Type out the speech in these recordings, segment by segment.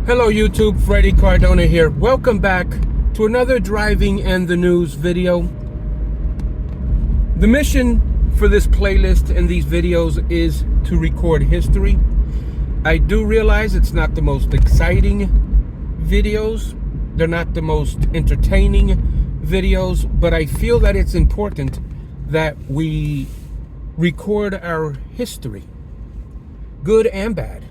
Hello YouTube, Freddie Cardona here. Welcome back to another Driving and the News video. The mission for this playlist and these videos is to record history. I do realize it's not the most exciting videos. They're not the most entertaining videos, but I feel that it's important that we record our history, good and bad.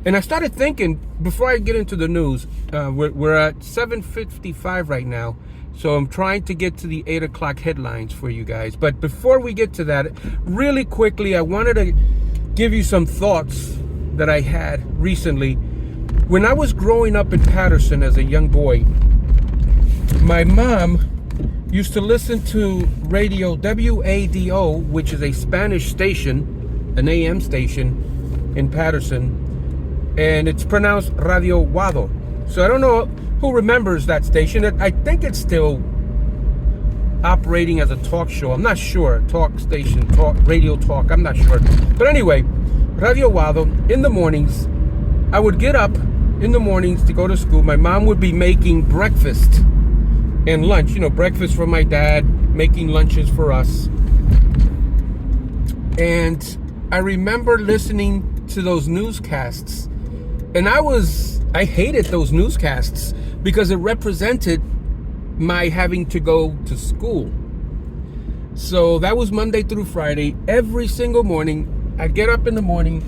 And I started thinking, before I get into the news, we're at 7:55 right now, so I'm trying to get to the 8 o'clock headlines for you guys. But before we get to that, really quickly, I wanted to give you some thoughts that I had recently. When I was growing up in Patterson as a young boy, my mom used to listen to radio WADO, which is a Spanish station, an AM station in Patterson. And it's pronounced Radio Wado. So I don't know who remembers that station. I think it's still operating as a talk show. I'm not sure. Talk station, talk, radio talk. I'm not sure. But anyway, Radio Wado, in the mornings, I would get up in the mornings to go to school. My mom would be making breakfast and lunch. You know, breakfast for my dad, making lunches for us. And I remember listening to those newscasts. And I hated those newscasts because it represented my having to go to school. So that was Monday through Friday. Every single morning, I'd get up in the morning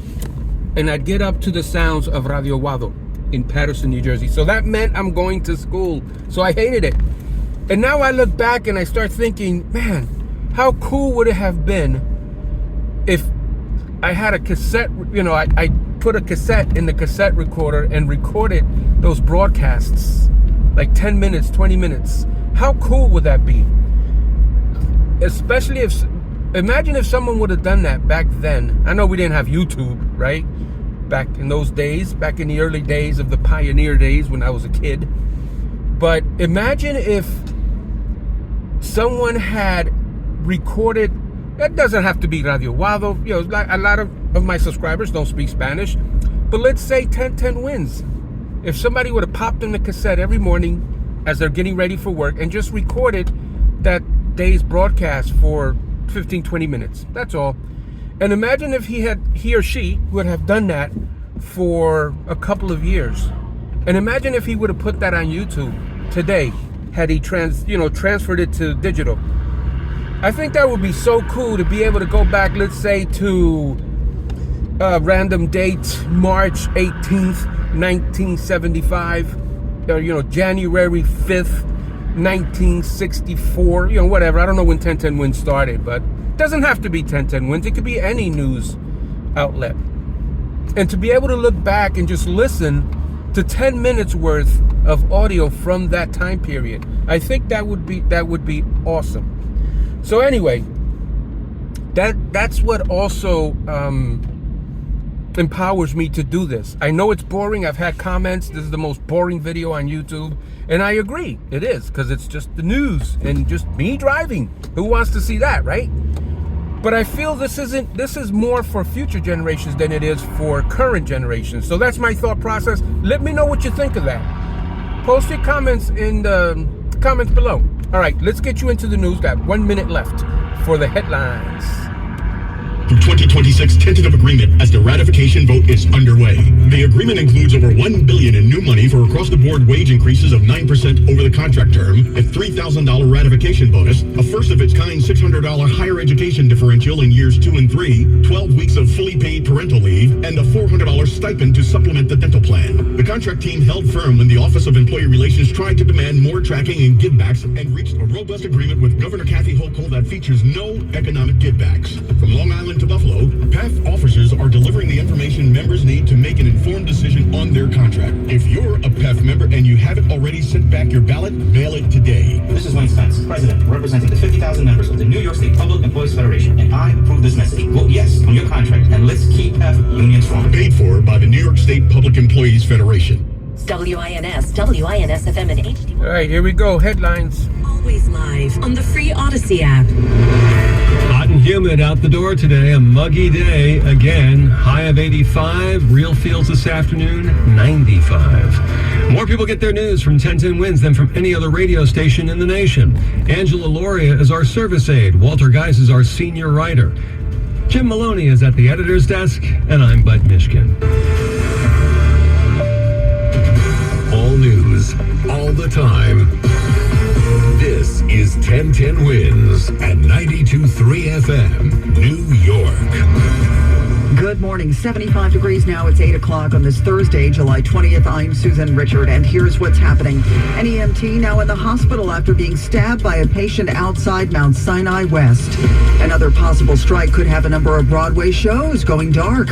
and I'd get up to the sounds of Radio Wado in Patterson, New Jersey. So that meant I'm going to school. So I hated it. And now I look back and I start thinking, man, how cool would it have been if I had a cassette, I put a cassette in the cassette recorder and recorded those broadcasts, like 10 minutes, 20 minutes. How cool would that be? Especially imagine if someone would have done that back then. I know we didn't have YouTube, right? Back in those days, back in the early days of the pioneer days when I was a kid. But imagine if someone had recorded. It doesn't have to be Radio Wado. Like a lot of my subscribers don't speak Spanish. But let's say 1010 wins. If somebody would have popped in the cassette every morning as they're getting ready for work and just recorded that day's broadcast for 15, 20 minutes. That's all. And imagine if he or she would have done that for a couple of years. And imagine if he would have put that on YouTube today, had he transferred it to digital. I think that would be so cool to be able to go back, let's say, to a random date, March 18th, 1975, or, January 5th, 1964, whatever. I don't know when 1010 Wins started, but it doesn't have to be 1010 Wins. It could be any news outlet. And to be able to look back and just listen to 10 minutes worth of audio from that time period, I think that would be awesome. So anyway, that's what also empowers me to do this. I know it's boring. I've had comments, this is the most boring video on YouTube. And I agree, it is, because it's just the news and just me driving. Who wants to see that, right? But I feel this is more for future generations than it is for current generations. So that's my thought process. Let me know what you think of that. Post your comments in the comments below. All right, let's get you into the news. Got 1 minute left for the headlines. The 2026 tentative agreement as the ratification vote is underway. The agreement includes over $1 billion in new money for across-the-board wage increases of 9% over the contract term, a $3,000 ratification bonus, a first-of-its-kind $600 higher education differential in years 2 and 3, 12 weeks of fully paid parental leave, and a $400 stipend to supplement the dental plan. The contract team held firm when the Office of Employee Relations tried to demand more tracking and givebacks and reached a robust agreement with Governor Kathy Hochul that features no economic givebacks. From Long Island to Buffalo, PEF officers are delivering the information members need to make an informed decision on their contract. If you're a PEF member and you haven't already sent back your ballot, mail it today. This is Wayne Spence, President, representing the 50,000 members of the New York State Public Employees Federation, and I approve this message. Vote yes on your contract, and let's keep PEF union strong. Paid for by the New York State Public Employees Federation. WINS, FM, and HD. All right, here we go. Headlines. Always live on the free Odyssey app. Hot and humid out the door today. A muggy day again. High of 85. Real feels this afternoon, 95. More people get their news from 1010 Wins than from any other radio station in the nation. Angela Loria is our service aide. Walter Geis is our senior writer. Jim Maloney is at the editor's desk, and I'm Bud Mishkin. All news, all the time. This is 1010 Wins at 92.3 FM, New York. Good morning. 75 degrees now. It's 8 o'clock on this Thursday, July 20th. I'm Susan Richard, and here's what's happening. An EMT now in the hospital after being stabbed by a patient outside Mount Sinai West. Another possible strike could have a number of Broadway shows going dark.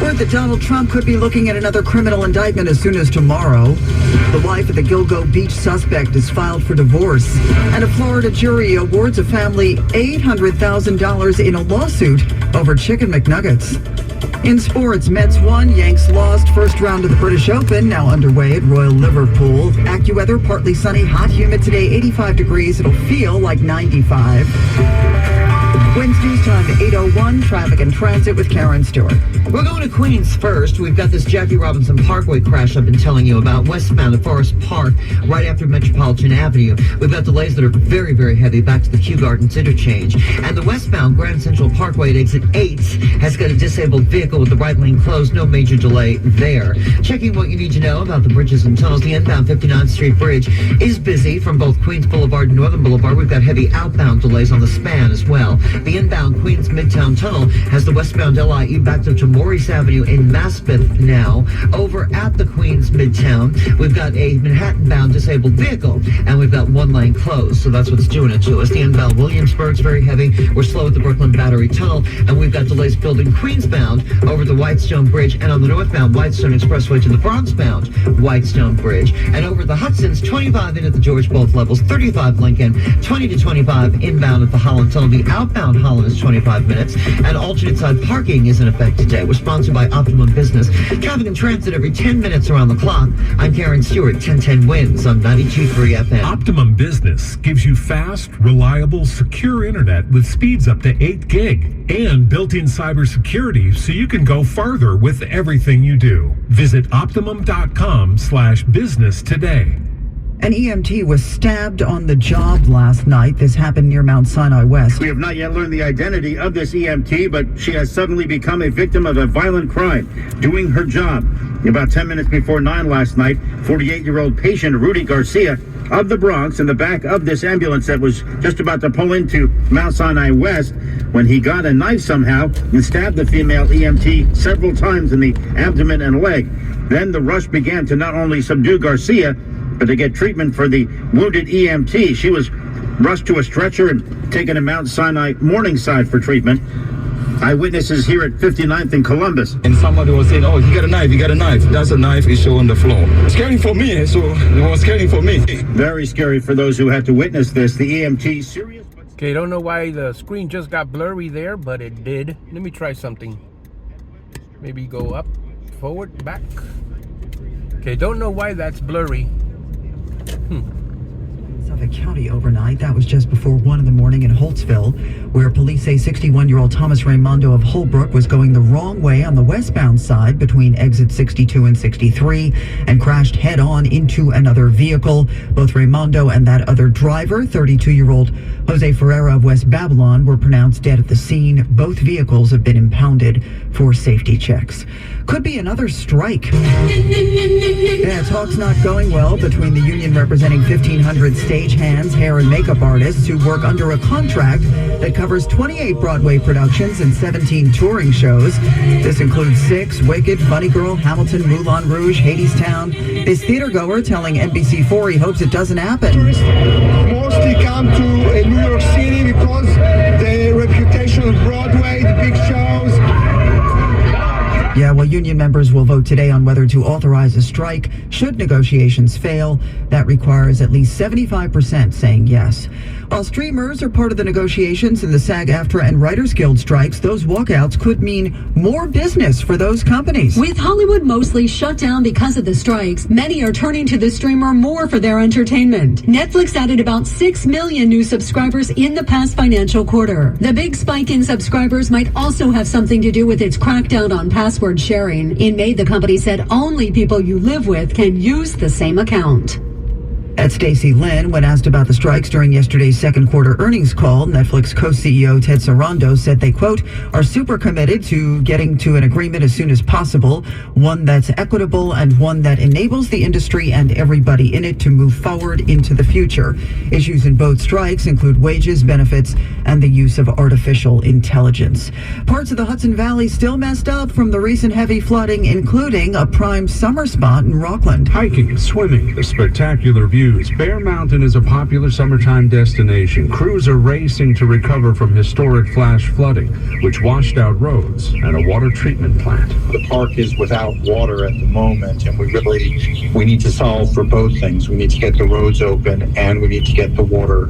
Word that Donald Trump could be looking at another criminal indictment as soon as tomorrow. The wife of the Gilgo Beach suspect is filed for divorce. And a Florida jury awards a family $800,000 in a lawsuit over Chicken McNuggets. In sports, Mets won, Yanks lost. First round of the British Open now underway at Royal Liverpool. AccuWeather, partly sunny, hot, humid today, 85 degrees. It'll feel like 95. Winds news time 8:01. Traffic and transit with Karen Stewart. We're going to Queens first. We've got this Jackie Robinson Parkway crash I've been telling you about, westbound at Forest Park, right after Metropolitan Avenue. We've got delays that are very, very heavy back to the Kew Gardens interchange. And the westbound Grand Central Parkway at exit 8 has got a disabled vehicle with the right lane closed. No major delay there. Checking what you need to know about the bridges and tunnels. The inbound 59th Street Bridge is busy from both Queens Boulevard and Northern Boulevard. We've got heavy outbound delays on the span as well. The inbound Queens Midtown Tunnel has the westbound LIE backed up to Maurice Avenue in Maspeth now. Over at the Queens Midtown, we've got a Manhattan-bound disabled vehicle, and we've got one lane closed, so that's what's doing it to us. The inbound Williamsburg's very heavy. We're slow at the Brooklyn Battery Tunnel, and we've got delays building Queens-bound over the Whitestone Bridge, and on the northbound Whitestone Expressway to the Bronx-bound Whitestone Bridge, and over the Hudson's 25 in at the George both levels, 35 Lincoln, 20 to 25 inbound at the Holland Tunnel. The outbound Holland is 25 minutes, and alternate side parking is in effect today. We're sponsored by Optimum Business. Traffic and transit every 10 minutes around the clock. I'm Karen Stewart, 1010 Wins on 92.3 FM. Optimum Business gives you fast, reliable, secure internet with speeds up to 8 gig and built-in cybersecurity so you can go farther with everything you do. Visit optimum.com/business today. An EMT was stabbed on the job last night. This happened near Mount Sinai West. We have not yet learned the identity of this EMT, but she has suddenly become a victim of a violent crime, doing her job. About 10 minutes before 9 last night, 48-year-old patient Rudy Garcia of the Bronx in the back of this ambulance that was just about to pull into Mount Sinai West when he got a knife somehow and stabbed the female EMT several times in the abdomen and leg. Then the rush began to not only subdue Garcia, but to get treatment for the wounded EMT. She was rushed to a stretcher and taken to Mount Sinai Morningside for treatment. Eyewitnesses here at 59th and Columbus. And somebody was saying, oh, he got a knife, he got a knife. That's a knife is showing the floor. It's scary for me, so it was scary for me. Very scary for those who had to witness this. The EMT serious. Okay, don't know why the screen just got blurry there, but it did. Let me try something. Maybe go up, forward, back. Okay, don't know why that's blurry. Suffolk County overnight. That was just before 1 in the morning in Holtzville, where police say 61-year-old Thomas Raimondo of Holbrook was going the wrong way on the westbound side between exit 62 and 63 and crashed head-on into another vehicle. Both Raimondo and that other driver, 32-year-old Jose Ferreira of West Babylon, were pronounced dead at the scene. Both vehicles have been impounded for safety checks. Could be another strike. Yeah, talk's not going well between the union representing 1,500 stagehands, hair and makeup artists who work under a contract that covers 28 Broadway productions and 17 touring shows. This includes Six, Wicked, Funny Girl, Hamilton, Moulin Rouge, Hadestown. This theatergoer telling NBC4 he hopes it doesn't happen. Tourists mostly come to New York City because the reputation of Broadway, the big shows. Yeah, well, union members will vote today on whether to authorize a strike should negotiations fail. That requires at least 75% saying yes. While streamers are part of the negotiations in the SAG-AFTRA and Writers Guild strikes, those walkouts could mean more business for those companies. With Hollywood mostly shut down because of the strikes, many are turning to the streamer more for their entertainment. Netflix added about 6 million new subscribers in the past financial quarter. The big spike in subscribers might also have something to do with its crackdown on password sharing. In May, the company said only people you live with can use the same account. At Stacey Lynn, when asked about the strikes during yesterday's second quarter earnings call, Netflix co-CEO Ted Sarandos said they, quote, are super committed to getting to an agreement as soon as possible, one that's equitable and one that enables the industry and everybody in it to move forward into the future. Issues in both strikes include wages, benefits, and the use of artificial intelligence. Parts of the Hudson Valley still messed up from the recent heavy flooding, including a prime summer spot in Rockland. Hiking, swimming, the spectacular views. Bear Mountain is a popular summertime destination. Crews are racing to recover from historic flash flooding, which washed out roads and a water treatment plant. The park is without water at the moment, and we need to solve for both things. We need to get the roads open, and we need to get the water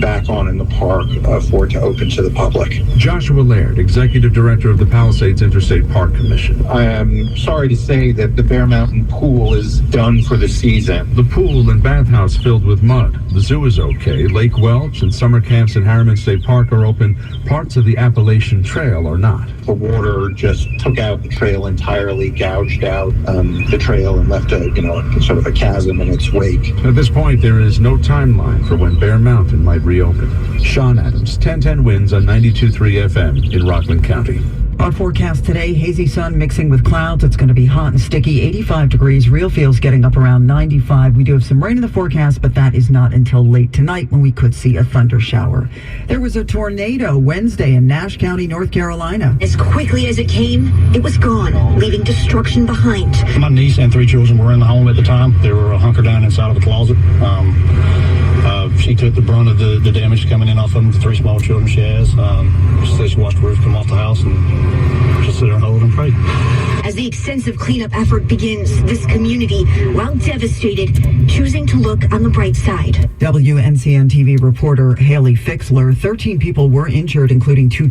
back on in the park for it to open to the public. Joshua Laird, Executive Director of the Palisades Interstate Park Commission. I am sorry to say that the Bear Mountain pool is done for the season. The pool and bathhouse filled with mud. The zoo is okay. Lake Welch and summer camps in Harriman State Park are open. Parts of the Appalachian Trail are not. The water just took out the trail entirely, gouged out the trail, and left a sort of a chasm in its wake. At this point, there is no timeline for when Bear Mountain might reopen. Sean Adams, 1010 Winds on 92.3 FM in Rockland County. Our forecast today, hazy sun mixing with clouds. It's going to be hot and sticky, 85 degrees. Real feels getting up around 95. We do have some rain in the forecast, but that is not until late tonight when we could see a thunder shower. There was a tornado Wednesday in Nash County, North Carolina. As quickly as it came, it was gone, leaving destruction behind. My niece and 3 children were in the home at the time. They were hunkered down inside of a closet. She took the brunt of the damage coming in off of them, the 3 small children she has. She said she watched the roof come off the house and just sit there and hold and pray. As the extensive cleanup effort begins, this community, while devastated, choosing to look on the bright side. WNCN TV reporter Haley Fixler, 13 people were injured, including 2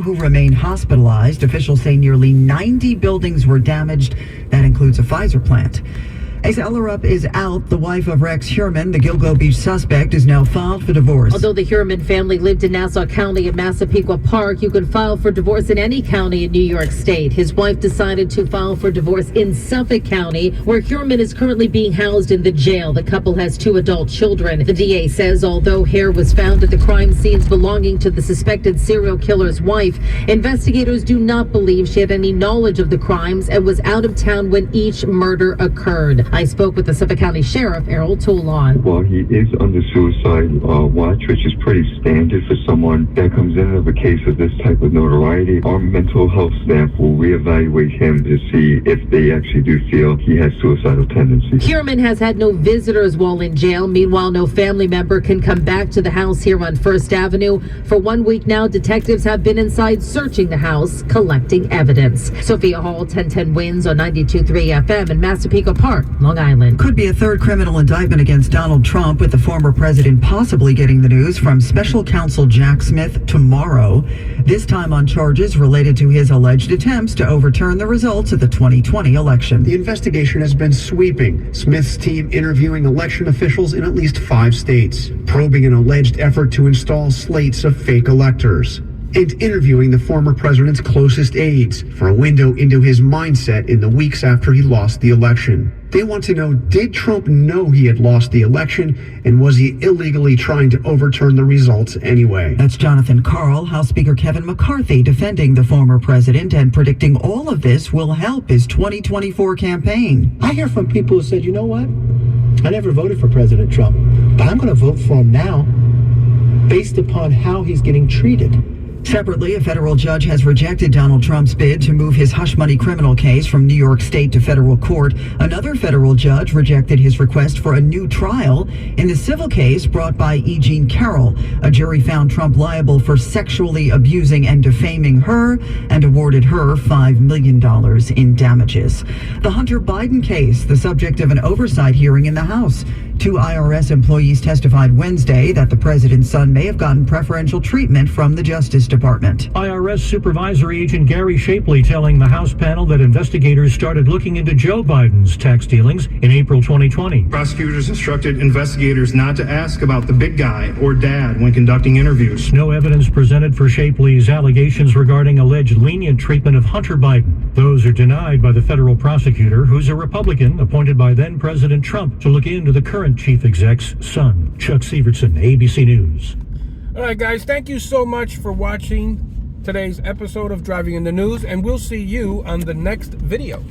who remain hospitalized. Officials say nearly 90 buildings were damaged. That includes a Pfizer plant. As Ellerup is out, the wife of Rex Hurman, the Gilgo Beach suspect, is now filed for divorce. Although the Hurman family lived in Nassau County and Massapequa Park, you can file for divorce in any county in New York State. His wife decided to file for divorce in Suffolk County, where Hurman is currently being housed in the jail. The couple has 2 adult children. The DA says although hair was found at the crime scenes belonging to the suspected serial killer's wife, investigators do not believe she had any knowledge of the crimes and was out of town when each murder occurred. I spoke with the Suffolk County Sheriff, Errol Toulon. Well, he is under suicide watch, which is pretty standard for someone that comes in of a case of this type of notoriety. Our mental health staff will reevaluate him to see if they actually do feel he has suicidal tendencies. Hurman has had no visitors while in jail. Meanwhile, no family member can come back to the house here on First Avenue. For 1 week now, detectives have been inside searching the house, collecting evidence. Sophia Hall, 1010 Winds on 92.3 FM in Massapequa Park, Long Island. Could be a third criminal indictment against Donald Trump, with the former president possibly getting the news from special counsel Jack Smith tomorrow, this time on charges related to his alleged attempts to overturn the results of the 2020 election. The investigation has been sweeping. Smith's team interviewing election officials in at least 5 states, probing an alleged effort to install slates of fake electors, and interviewing the former president's closest aides for a window into his mindset in the weeks after he lost the election. They want to know, did Trump know he had lost the election, and was he illegally trying to overturn the results anyway? That's Jonathan Karl. House Speaker Kevin McCarthy defending the former president and predicting all of this will help his 2024 campaign. I hear from people who said, you know what? I never voted for President Trump, but I'm going to vote for him now based upon how he's getting treated. Separately, a federal judge has rejected Donald Trump's bid to move his hush money criminal case from New York State to federal court. Another federal judge rejected his request for a new trial in the civil case brought by E. Jean Carroll. A jury found Trump liable for sexually abusing and defaming her and awarded her $5 million in damages. The Hunter Biden case, the subject of an oversight hearing in the House. 2 IRS employees testified Wednesday that the president's son may have gotten preferential treatment from the Justice Department. IRS Supervisory Agent Gary Shapley telling the House panel that investigators started looking into Joe Biden's tax dealings in April 2020. Prosecutors instructed investigators not to ask about the big guy or dad when conducting interviews. No evidence presented for Shapley's allegations regarding alleged lenient treatment of Hunter Biden. Those are denied by the federal prosecutor, who's a Republican appointed by then President Trump to look into the current chief exec's son. Chuck Severson, ABC News. All right, guys, thank you so much for watching today's episode of Driving in the News, and we'll see you on the next video.